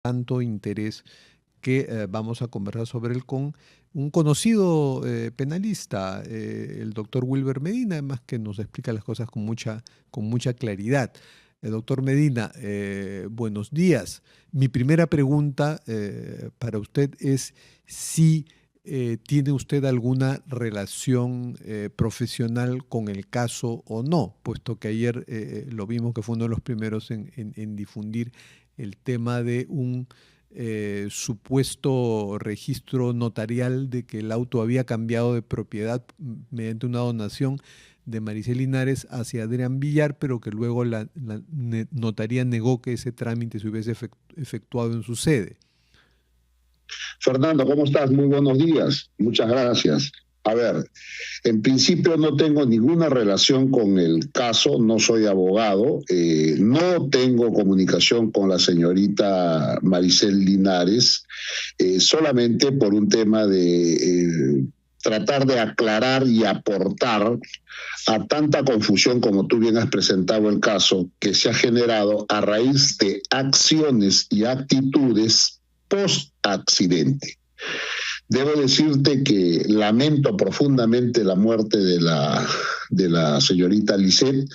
tanto interés que vamos a conversar sobre él con un conocido penalista, el doctor Wilber Medina, además que nos explica las cosas con mucha claridad. Doctor Medina, buenos días. Mi primera pregunta para usted es si tiene usted alguna relación profesional con el caso o no, puesto que ayer lo vimos que fue uno de los primeros en difundir el tema de un supuesto registro notarial de que el auto había cambiado de propiedad mediante una donación de Maricel Linares hacia Adrián Villar, pero que luego la notaría negó que ese trámite se hubiese efectuado en su sede. Fernando, ¿cómo estás? Muy buenos días. Muchas gracias. A ver, en principio no tengo ninguna relación con el caso, no soy abogado, no tengo comunicación con la señorita Maricel Linares, solamente por un tema de tratar de aclarar y aportar a tanta confusión como tú bien has presentado el caso, que se ha generado a raíz de acciones y actitudes post-accidente. Debo decirte que lamento profundamente la muerte de la señorita Lisset.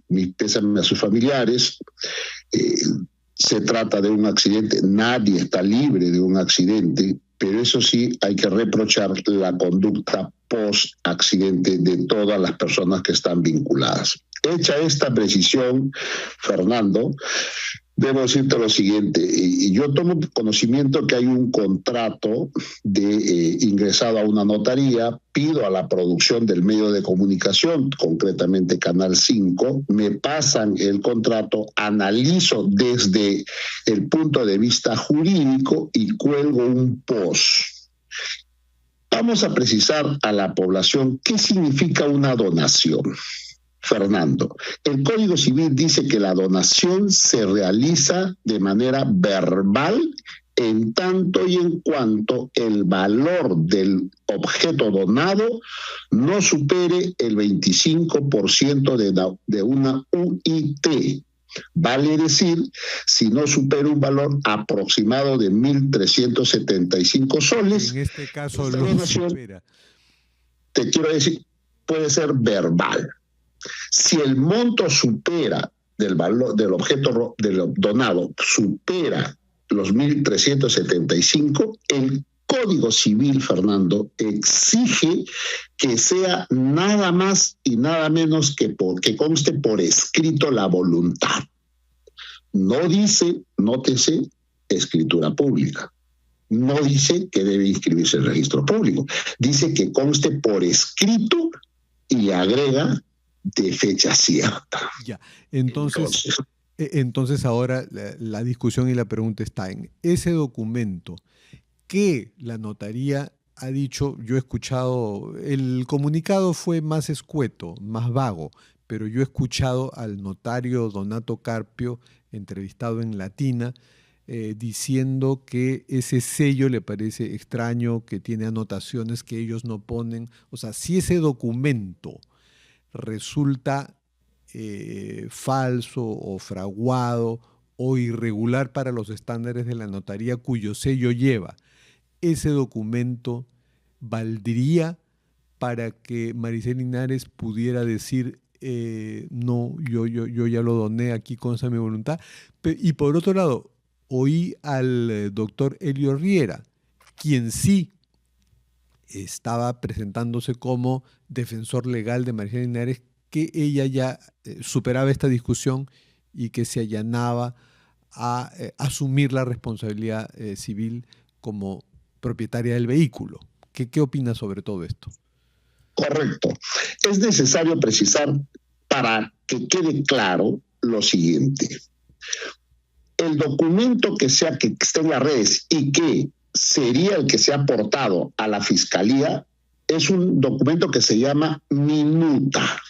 Mis pésames a sus familiares. Se trata de un accidente, nadie está libre de un accidente, pero eso sí hay que reprochar la conducta post-accidente de todas las personas que están vinculadas. Hecha esta precisión, Fernando, debo decirte lo siguiente, yo tomo conocimiento que hay un contrato de ingresado a una notaría, pido a la producción del medio de comunicación, concretamente Canal 5, me pasan el contrato, analizo desde el punto de vista jurídico y cuelgo un post. Vamos a precisar a la población qué significa una donación. Fernando, el Código Civil dice que la donación se realiza de manera verbal en tanto y en cuanto el valor del objeto donado no supere el 25% de una UIT. Vale decir, si no supera un valor aproximado de 1.375 soles. En este caso lo supera. Te quiero decir, puede ser verbal. Si el monto supera del valor del objeto donado, supera los 1.375, el Código Civil, Fernando, exige que sea nada más y nada menos que conste por escrito la voluntad. No dice, nótese, escritura pública. No dice que debe inscribirse en el registro público. Dice que conste por escrito y agrega de fecha cierta. Ya, entonces ahora la discusión y la pregunta está en ese documento que la notaría ha dicho. Yo he escuchado, el comunicado fue más escueto, más vago, pero yo he escuchado al notario Donato Carpio, entrevistado en Latina, diciendo que ese sello le parece extraño, que tiene anotaciones que ellos no ponen. O sea, si ese documento resulta falso o fraguado o irregular para los estándares de la notaría cuyo sello lleva, ese documento valdría para que Maricel Linares pudiera decir no, yo ya lo doné, aquí consta mi voluntad. Y por otro lado, oí al doctor Elio Riera, quien sí estaba presentándose como defensor legal de Maricel Linares, que ella ya superaba esta discusión y que se allanaba a asumir la responsabilidad civil como propietaria del vehículo. ¿Qué opinas sobre todo esto? Correcto. Es necesario precisar para que quede claro lo siguiente. El documento que esté en las redes y que sería el que se ha aportado a la Fiscalía es un documento que se llama minuta.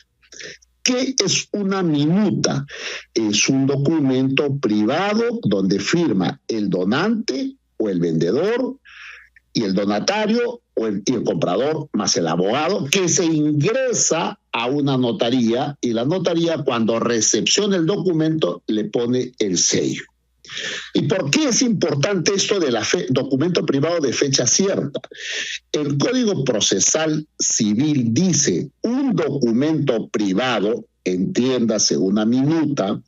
¿Qué es una minuta? Es un documento privado donde firma el donante o el vendedor y el donatario y el comprador más el abogado, que se ingresa a una notaría y la notaría, cuando recepciona el documento, le pone el sello. ¿Y por qué es importante esto de documento privado de fecha cierta? El Código Procesal Civil dice: un documento privado, entiéndase una minuta,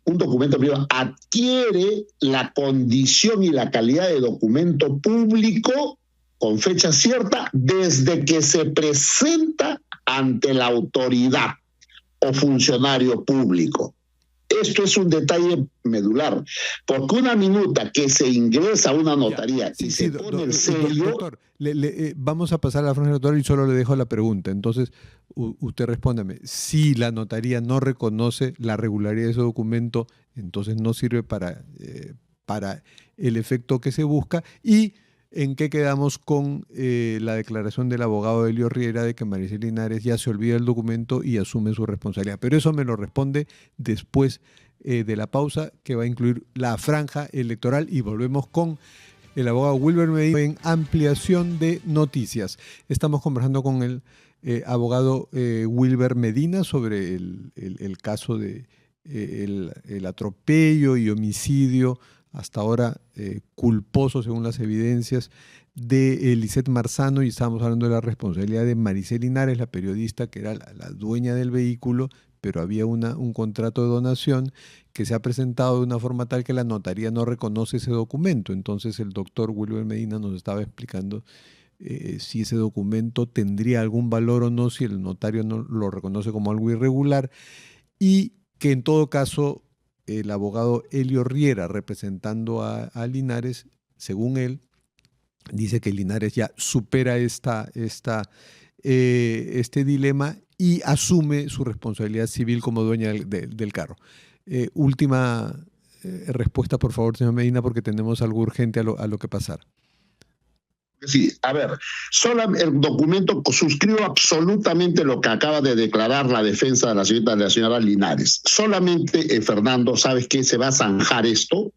un documento privado adquiere la condición y la calidad de documento público con fecha cierta desde que se presenta ante la autoridad o funcionario público. Esto es un detalle medular, porque una minuta que se ingresa a una notaría y se pone el sello... Doctor, vamos a pasar a la franja doctor y solo le dejo la pregunta. Entonces, usted respóndame. Si la notaría no reconoce la regularidad de ese documento, entonces no sirve para el efecto que se busca. ¿Y en qué quedamos con la declaración del abogado Elio Riera de que Maricel Linares ya se olvida del documento y asume su responsabilidad? Pero eso me lo responde después de la pausa, que va a incluir la franja electoral, y volvemos con el abogado Wilber Medina en ampliación de noticias. Estamos conversando con el abogado Wilber Medina sobre el caso de el atropello y homicidio hasta ahora culposo, según las evidencias, de Lisette Marzano, y estábamos hablando de la responsabilidad de Maricel Linares, la periodista que era la dueña del vehículo, pero había un contrato de donación que se ha presentado de una forma tal que la notaría no reconoce ese documento. Entonces el doctor Wilber Medina nos estaba explicando si ese documento tendría algún valor o no, si el notario no lo reconoce como algo irregular, y que en todo caso el abogado Elio Riera, representando a Linares, según él, dice que Linares ya supera este dilema y asume su responsabilidad civil como dueña del carro. Última respuesta, por favor, señor Medina, porque tenemos algo urgente a lo que pasar. Sí, a ver, el documento suscribo absolutamente lo que acaba de declarar la defensa de la señora Linares. Solamente, Fernando, ¿sabes qué? Se va a zanjar esto,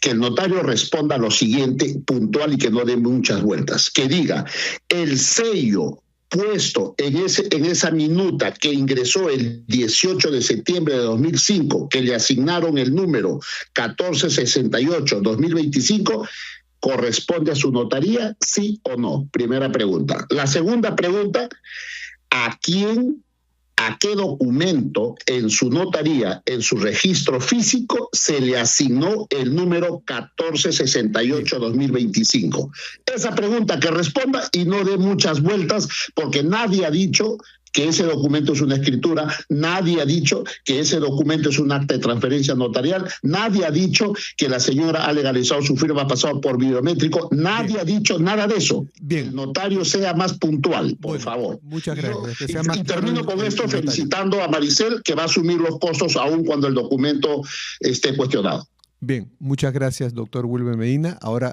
que el notario responda lo siguiente, puntual, y que no dé muchas vueltas. Que diga: el sello puesto en esa minuta que ingresó el 18 de septiembre de 2005, que le asignaron el número 1468-2025, ¿corresponde a su notaría, sí o no? Primera pregunta. La segunda pregunta: ¿a qué documento en su notaría, en su registro físico, se le asignó el número 1468-2025? Esa pregunta que responda y no dé muchas vueltas, porque nadie ha dicho que ese documento es una escritura, nadie ha dicho que ese documento es un acta de transferencia notarial, nadie ha dicho que la señora ha legalizado su firma pasado por biométrico, nadie ha dicho nada de eso. Bien. El notario sea más puntual, por favor. Muchas gracias. Y termino con esto felicitando a Maricel, que va a asumir los costos aun cuando el documento esté cuestionado. Bien, muchas gracias, doctor Wilber Medina. Ahora